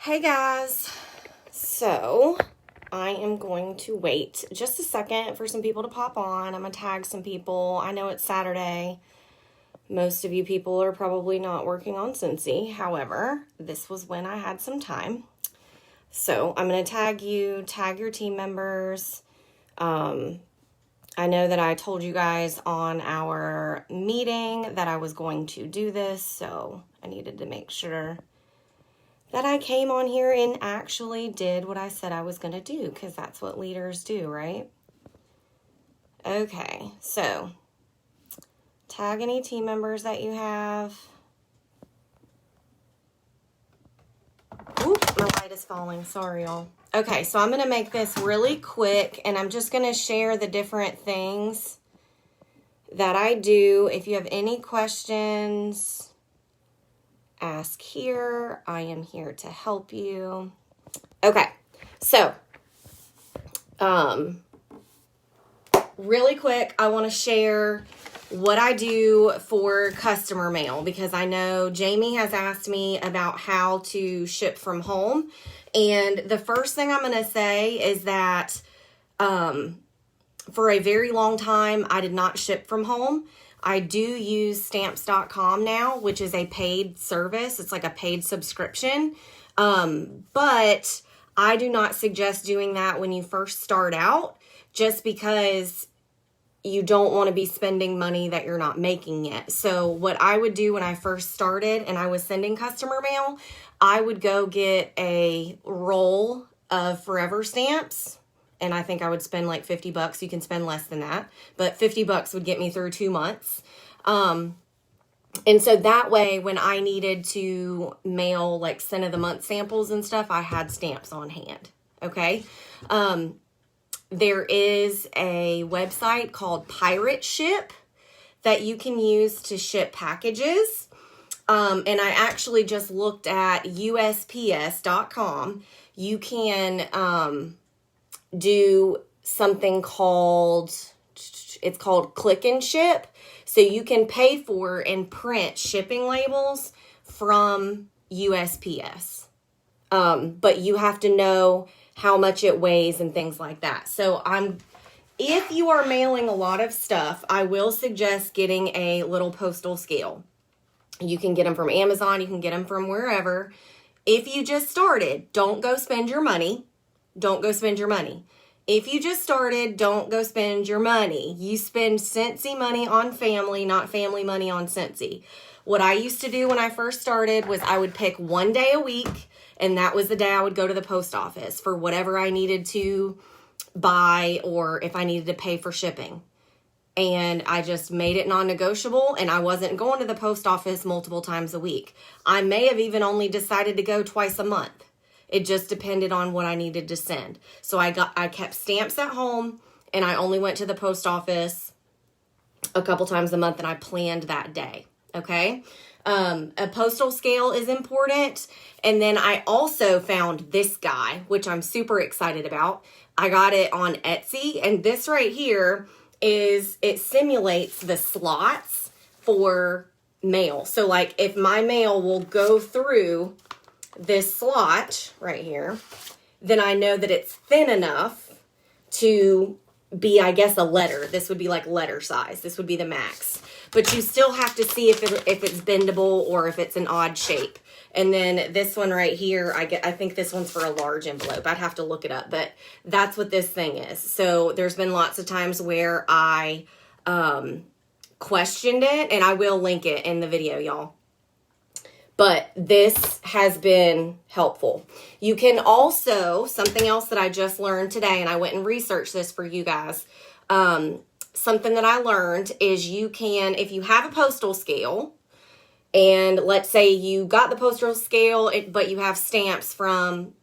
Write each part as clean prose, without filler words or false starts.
Hey guys, so I am going to wait just a second for some people to pop on. I'm going to tag some people. I know it's Saturday. Most of you people are probably not working on Cincy. However, this was when I had some time. So I'm going to tag you, tag your team members. I know that I told you guys on our meeting that I was going to do this, so I needed to make sure that I came on here and actually did what I said I was going to do, because that's what leaders do, right? Okay, so tag any team members that you have. Oop, my light is falling. Sorry, y'all. Okay, so I'm going to make this really quick, and I'm just going to share the different things that I do. If you have any questions, ask here. I am here to help you. Okay, so really quick, I want to share what I do for customer mail, because I know Jamie has asked me about how to ship from home. And the first thing I'm going to say is that for a very long time, I did not ship from home. I do use stamps.com now, which is a paid service. It's like a paid subscription. But I do not suggest doing that when you first start out, just because you don't want to be spending money that you're not making yet. So what I would do when I first started and I was sending customer mail, I would go get a roll of forever stamps. And I think I would spend like $50. You can spend less than that, but $50 would get me through 2 months. And so that way, when I needed to mail like cent of the month samples and stuff, I had stamps on hand. Okay. There is a website called Pirate Ship that you can use to ship packages. And I actually just looked at USPS.com. You can do something called, it's called Click and Ship. So you can pay for and print shipping labels from USPS. But you have to know how much it weighs and things like that. So if you are mailing a lot of stuff, I will suggest getting a little postal scale. You can get them from Amazon. You can get them from wherever. If you just started, don't go spend your money. Don't go spend your money. If you just started, don't go spend your money. You spend Cincy money on family, not family money on Cincy. What I used to do when I first started was I would pick one day a week, and that was the day I would go to the post office for whatever I needed to buy, or if I needed to pay for shipping. And I just made it non-negotiable, and I wasn't going to the post office multiple times a week. I may have even only decided to go twice a month. It just depended on what I needed to send. So I kept stamps at home, and I only went to the post office a couple times a month, and I planned that day. Okay. A postal scale is important. And then I also found this guy, which I'm super excited about. I got it on Etsy, and this right here it simulates the slots for mail. So like if my mail will go through this slot right here, then I know that it's thin enough to be, I guess, a letter. This would be like letter size. This would be the max. But you still have to see if it's bendable or if it's an odd shape. And then this one right here, I think this one's for a large envelope. I'd have to look it up, but that's what this thing is. So there's been lots of times where I questioned it, and I will link it in the video, y'all. But this has been helpful. You can also, something else that I just learned today, and I went and researched this for you guys. Something that I learned is you can, if you have a postal scale, and let's say you got the postal scale, but you have stamps from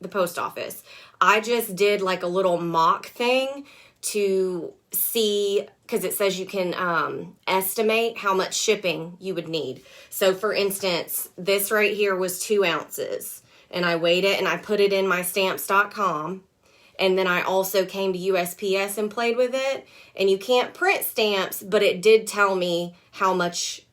the post office. I just did like a little mock thing to see, because it says you can estimate how much shipping you would need. So for instance, this right here was 2 ounces, and I weighed it and I put it in my stamps.com. And then I also came to USPS and played with it. And you can't print stamps, but it did tell me how much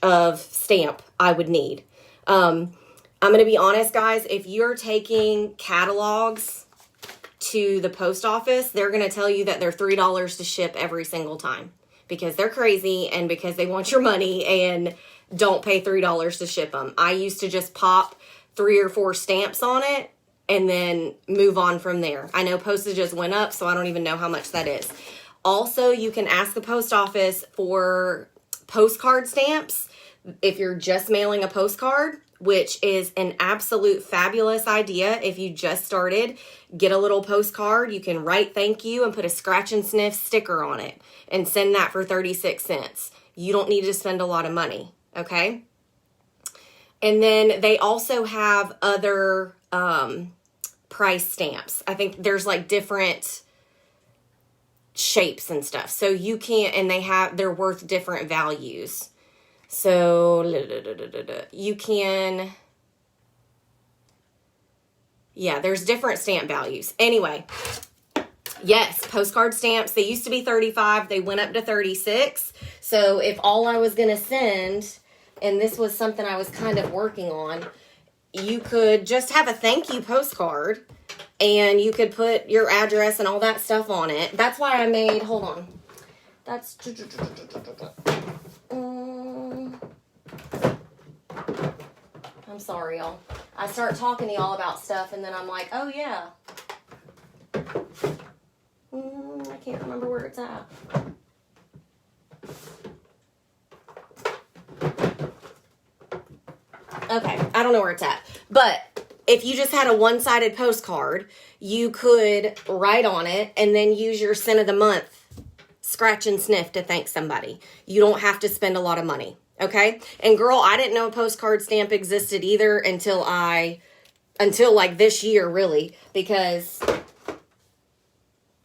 of stamp I would need. I'm going to be honest, guys. If you're taking catalogs to the post office, they're going to tell you that they're $3 to ship every single time because they're crazy and because they want your money and don't pay $3 to ship them. I used to just pop 3 or 4 stamps on it and then move on from there. I know postages went up, so I don't even know how much that is. Also, you can ask the post office for postcard stamps if you're just mailing a postcard, which is an absolute fabulous idea. If you just started, get a little postcard. You can write thank you and put a scratch and sniff sticker on it and send that for 36 cents. You don't need to spend a lot of money, okay? And then they also have other price stamps. I think there's like different shapes and stuff. So you can't, and they're worth different values. So you can, yeah, there's different stamp values. Anyway, yes, postcard stamps, they used to be 35. They went up to 36. So if all I was going to send, and this was something I was kind of working on, you could just have a thank you postcard and you could put your address and all that stuff on it. That's why I made, hold on. That's, I'm sorry, y'all. I start talking to y'all about stuff and then I'm like, oh yeah. I can't remember where it's at. Okay, I don't know where it's at. But if you just had a one-sided postcard, you could write on it and then use your cent of the month scratch and sniff to thank somebody. You don't have to spend a lot of money, okay? And girl, I didn't know a postcard stamp existed either until like this year, really, because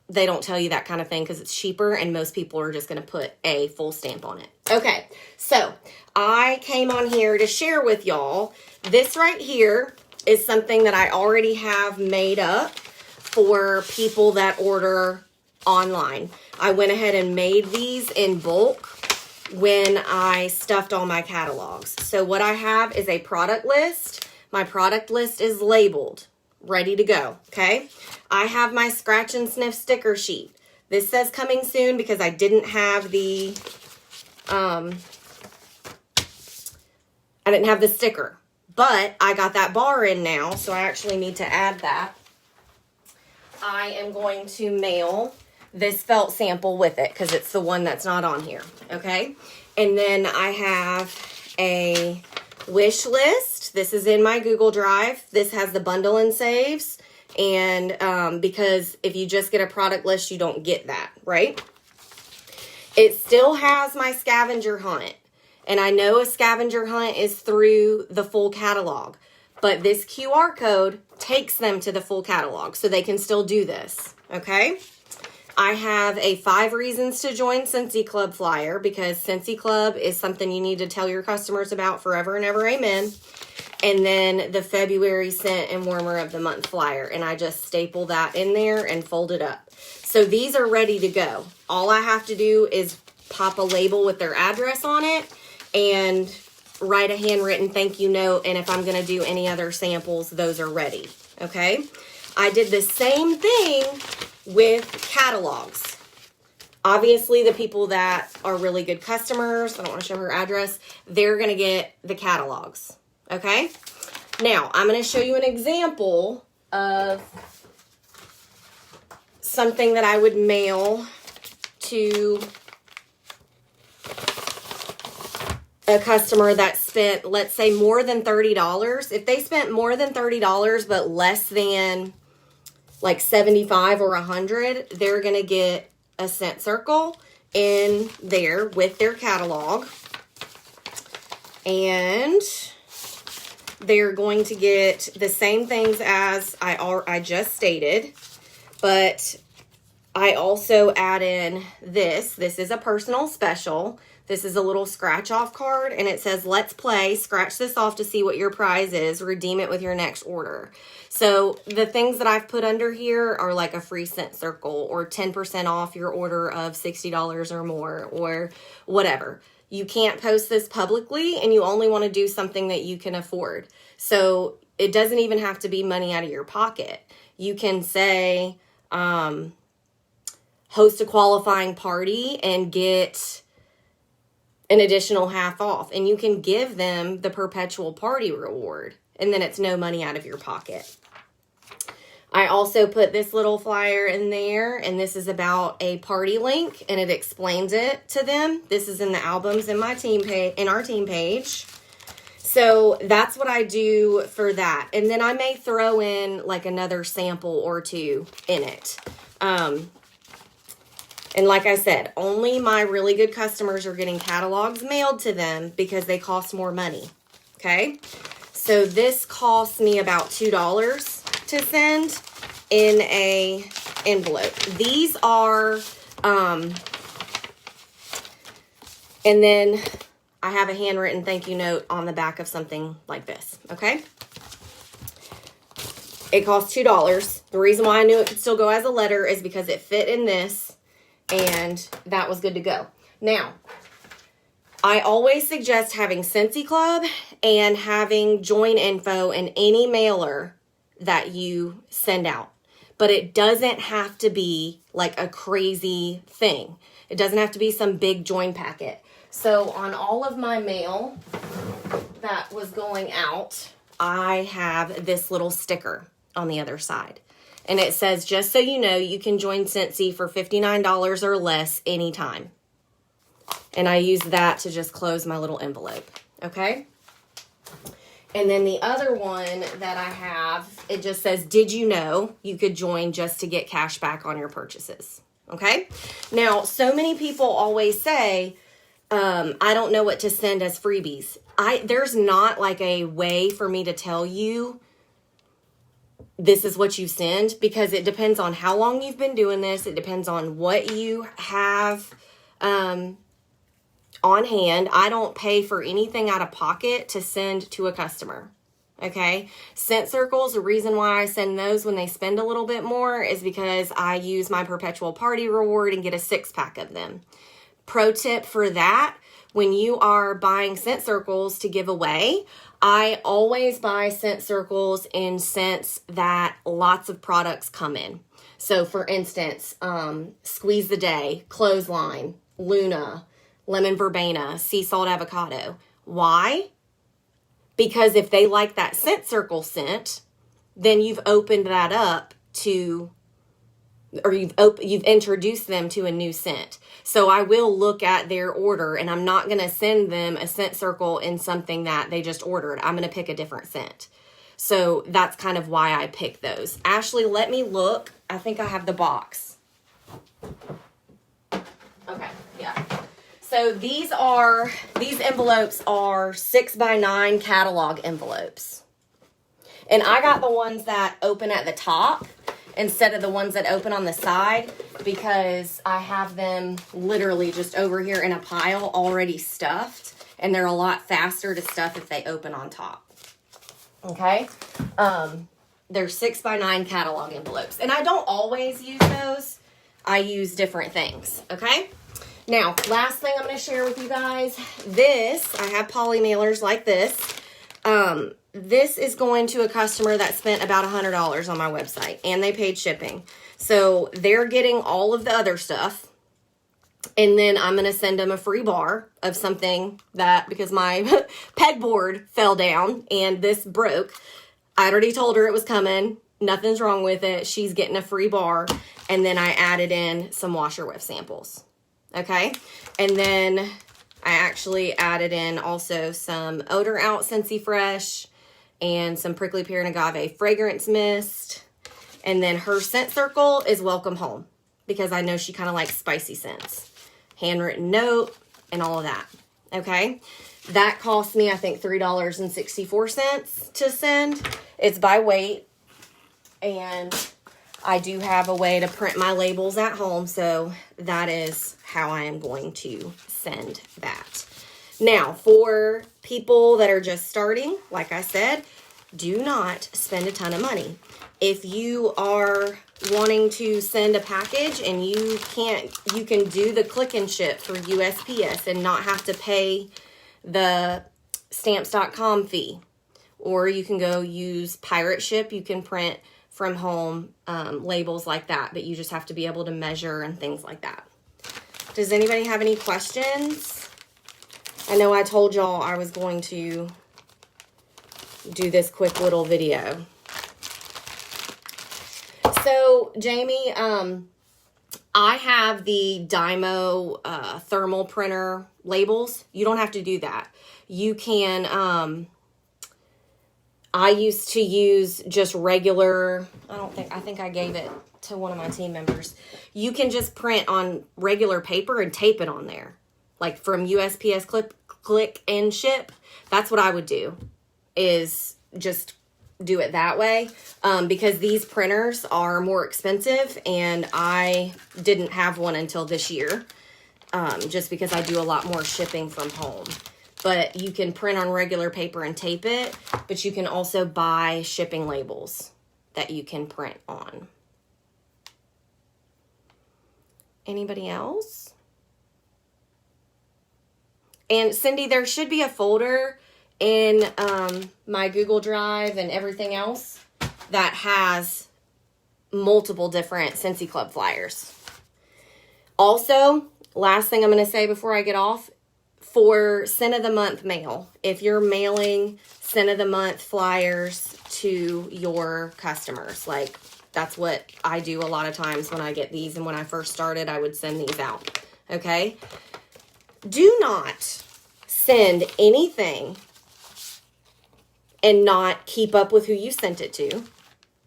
they don't tell you that kind of thing because it's cheaper and most people are just going to put a full stamp on it. Okay, so I came on here to share with y'all. This right here is something that I already have made up for people that order online. I went ahead and made these in bulk when I stuffed all my catalogs. So what I have is a product list. My product list is labeled, ready to go, okay? I have my scratch and sniff sticker sheet. This says coming soon because I didn't have the, I didn't have the sticker. But I got that bar in now, so I actually need to add that. I am going to mail this felt sample with it because it's the one that's not on here, okay? And then I have a wish list. This is in my Google Drive. This has the bundle and saves. And because if you just get a product list, you don't get that, right? It still has my scavenger hunt. And I know a scavenger hunt is through the full catalog. But this QR code takes them to the full catalog. So they can still do this, okay? I have a 5 reasons to join Scentsy Club flyer because Scentsy Club is something you need to tell your customers about forever and ever, amen. And then the February scent and warmer of the month flyer. And I just staple that in there and fold it up. So these are ready to go. All I have to do is pop a label with their address on it and write a handwritten thank you note. And if I'm going to do any other samples, those are ready. Okay. I did the same thing with catalogs. Obviously, the people that are really good customers, I don't want to show her address, they're going to get the catalogs. Okay? Now, I'm going to show you an example of something that I would mail to a customer that spent, let's say, more than $30. If they spent more than $30 but less than like 75 or 100, they're going to get a scent circle in there with their catalog. And they're going to get the same things as I just stated, but I also add in this. This is a personal special. This is a little scratch off card and it says, let's play, scratch this off to see what your prize is, redeem it with your next order. So the things that I've put under here are like a free scent circle or 10% off your order of $60 or more or whatever. you can't post this publicly and you only want to do something that you can afford. So it doesn't even have to be money out of your pocket. You can say, host a qualifying party and get an additional half off. And you can give them the perpetual party reward. And then it's no money out of your pocket. I also put this little flyer in there, and this is about a party link, and it explains it to them. This is in the albums in my team page, in our team page. So that's what I do for that. And then I may throw in like another sample or two in it. And like I said, only my really good customers are getting catalogs mailed to them because they cost more money. Okay. So this costs me about $2 to send in a envelope. These are, and then I have a handwritten thank you note on the back of something like this, okay? It costs $2. The reason why I knew it could still go as a letter is because it fit in this, and that was good to go. Now, I always suggest having Scentsy Club and having join info in any mailer that you send out. But it doesn't have to be like a crazy thing. It doesn't have to be some big join packet. So on all of my mail that was going out, I have this little sticker on the other side. And it says, just so you know, you can join Scentsy for $59 or less anytime. And I use that to just close my little envelope. Okay? And then the other one that I have, it just says, did you know you could join just to get cash back on your purchases? Okay? Now, so many people always say, I don't know what to send as freebies. There's not like a way for me to tell you this is what you send, because it depends on how long you've been doing this. It depends on what you have on hand. I don't pay for anything out of pocket to send to a customer. Okay. Scent circles, the reason why I send those when they spend a little bit more is because I use my perpetual party reward and get a 6-pack of them. Pro tip for that, when you are buying scent circles to give away, I always buy scent circles in scents that lots of products come in. So for instance, Squeeze the Day, Clothesline, Luna, Lemon Verbena, Sea Salt Avocado. Why? Because if they like that scent circle scent, then you've opened that up to, or you've introduced them to a new scent. So I will look at their order, and I'm not going to send them a scent circle in something that they just ordered. I'm going to pick a different scent. So that's kind of why I pick those. Ashley, let me look. I think I have the box. Okay, yeah. So these envelopes are 6x9 catalog envelopes. And I got the ones that open at the top instead of the ones that open on the side, because I have them literally just over here in a pile already stuffed, and they're a lot faster to stuff if they open on top. Okay? They're 6x9 catalog envelopes. And I don't always use those. I use different things. Okay? Now, last thing I'm going to share with you guys, I have poly mailers like this. This is going to a customer that spent about $100 on my website, and they paid shipping. So they're getting all of the other stuff, and then I'm going to send them a free bar of something that, because my pegboard fell down and this broke, I already told her it was coming. Nothing's wrong with it. She's getting a free bar, and then I added in some washer whiff samples. Okay, and then I actually added in also some Odor Out Scentsy Fresh and some Prickly Pear and Agave Fragrance Mist. And then her scent circle is Welcome Home, because I know she kind of likes spicy scents. Handwritten note and all of that. Okay, that cost me, I think, $3.64 to send. It's by weight, and I do have a way to print my labels at home, so that is how I am going to send that. Now, for people that are just starting, like I said, do not spend a ton of money. If you are wanting to send a package and you can do the click and ship for USPS and not have to pay the stamps.com fee. Or you can go use Pirate Ship. You can print from home labels like that, but you just have to be able to measure and things like that. Does anybody have any questions? I know I told y'all I was going to do this quick little video. So, Jamie, I have the Dymo thermal printer labels. You don't have to do that. You can, I used to use just regular, I think I gave it to one of my team members. You can just print on regular paper and tape it on there. Like from USPS click and ship. That's what I would do, is just do it that way, because these printers are more expensive and I didn't have one until this year, just because I do a lot more shipping from home. But you can print on regular paper and tape it, but you can also buy shipping labels that you can print on. Anybody else? And Cindy, there should be a folder in my Google Drive and everything else that has multiple different Scentsy Club flyers. Also, last thing I'm going to say before I get off, for Scent of the Month mail, if you're mailing Scent of the Month flyers to your customers, like that's what I do a lot of times when I get these, and when I first started, I would send these out, okay? Do not send anything and not keep up with who you sent it to.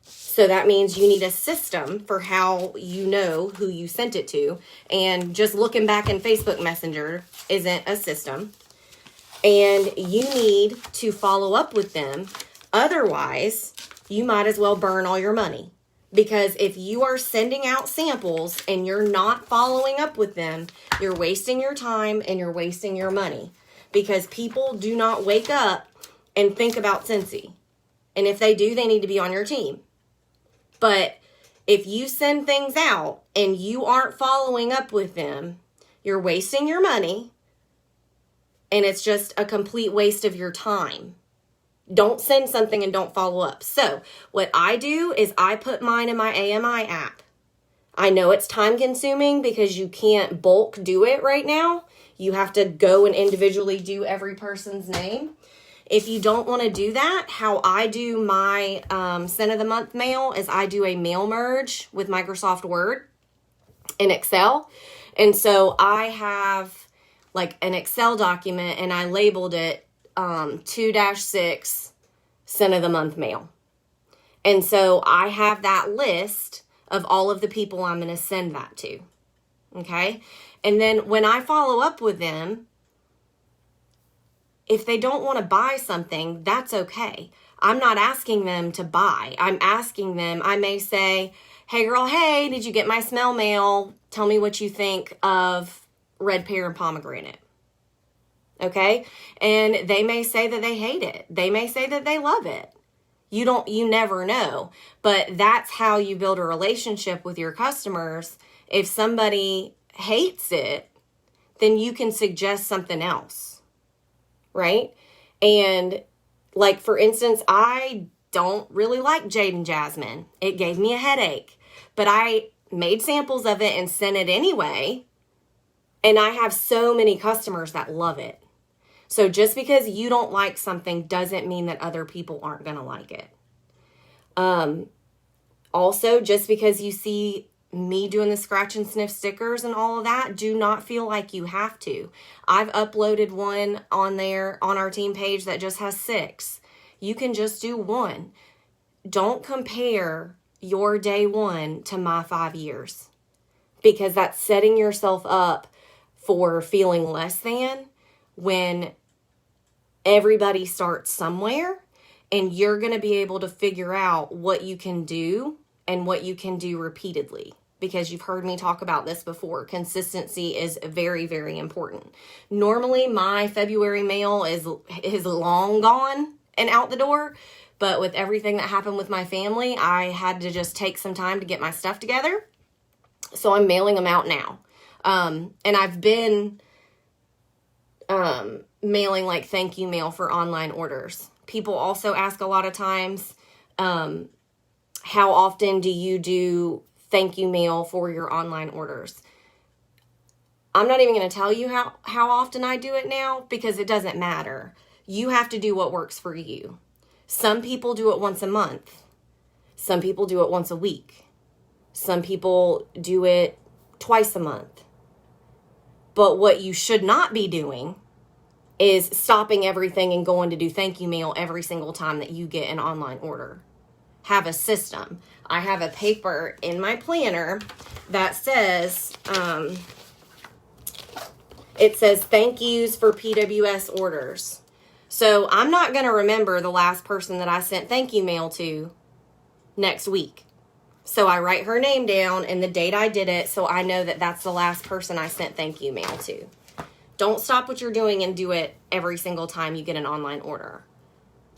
So that means you need a system for how you know who you sent it to. And just looking back in Facebook Messenger isn't a system. And you need to follow up with them. Otherwise, you might as well burn all your money. Because if you are sending out samples and you're not following up with them, you're wasting your time and you're wasting your money. Because people do not wake up and think about Scentsy. And if they do, they need to be on your team. But if you send things out and you aren't following up with them, you're wasting your money and it's just a complete waste of your time. Don't send something and don't follow up. So what I do is I put mine in my AMI app. I know it's time consuming because you can't bulk do it right now. You have to go and individually do every person's name. If you don't want to do that, how I do my Scent of the Month mail is I do a mail merge with Microsoft Word in Excel. And so I have like an Excel document and I labeled it 2-6 Scent of the Month mail. And so I have that list of all of the people I'm going to send that to. Okay? And then when I follow up with them, if they don't want to buy something, that's okay. I'm not asking them to buy. I'm asking them, I may say, hey girl, hey, did you get my smell mail? Tell me what you think of red pear and pomegranate. Okay? And they may say that they hate it. They may say that they love it. You never know. But that's how you build a relationship with your customers. If somebody hates it, then you can suggest something else. Right? And like, for instance, I don't really like Jade and Jasmine. It gave me a headache, but I made samples of it and sent it anyway. And I have so many customers that love it. So just because you don't like something doesn't mean that other people aren't going to like it. Also, just because you see me doing the scratch and sniff stickers and all of that, do not feel like you have to. I've uploaded one on there on our team page that just has 6. You can just do 1. Don't compare your day 1 to my 5 years, because that's setting yourself up for feeling less than when everybody starts somewhere, and you're going to be able to figure out what you can do and what you can do repeatedly. Because you've heard me talk about this before. Consistency is very, very important. Normally, my February mail is long gone and out the door, But with everything that happened with my family, I had to just take some time to get my stuff together. So I'm mailing them out now. And I've been mailing like thank you mail for online orders. People also ask a lot of times, how often do you do thank you mail for your online orders? I'm not even going to tell you how often I do it now, because it doesn't matter. You have to do what works for you. Some people do it once a month. Some people do it once a week. Some people do it twice a month. But what you should not be doing is stopping everything and going to do thank you mail every single time that you get an online order. Have a system. I have a paper in my planner that says, it says thank yous for PWS orders. So I'm not going to remember the last person that I sent thank you mail to next week. So I write her name down and the date I did it, so I know that that's the last person I sent thank you mail to. Don't stop what you're doing and do it every single time you get an online order.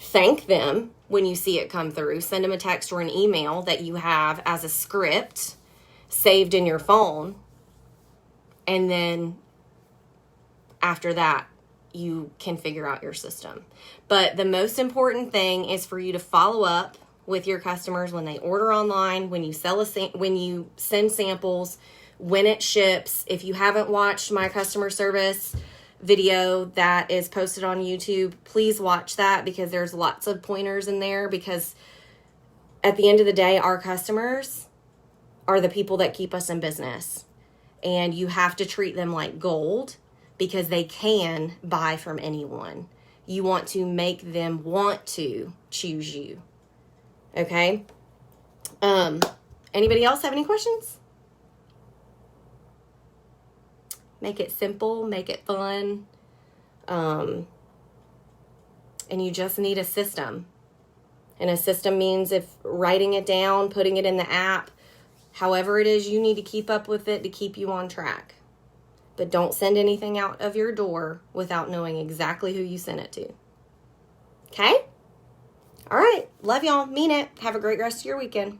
Thank them when you see it come through. Send them a text or an email that you have as a script saved in your phone. And then after that, you can figure out your system. But the most important thing is for you to follow up with your customers when they order online, when you when you send samples, when it ships. If you haven't watched my customer service video that is posted on YouTube, please watch that, because there's lots of pointers in there, because at the end of the day, our customers are the people that keep us in business, and you have to treat them like gold, because they can buy from anyone. You want to make them want to choose you. Okay? Anybody else have any questions? Make it simple, make it fun. And you just need a system. And a system means if writing it down, putting it in the app, however it is you need to keep up with it to keep you on track. But don't send anything out of your door without knowing exactly who you sent it to. Okay? All right. Love y'all. Mean it. Have a great rest of your weekend.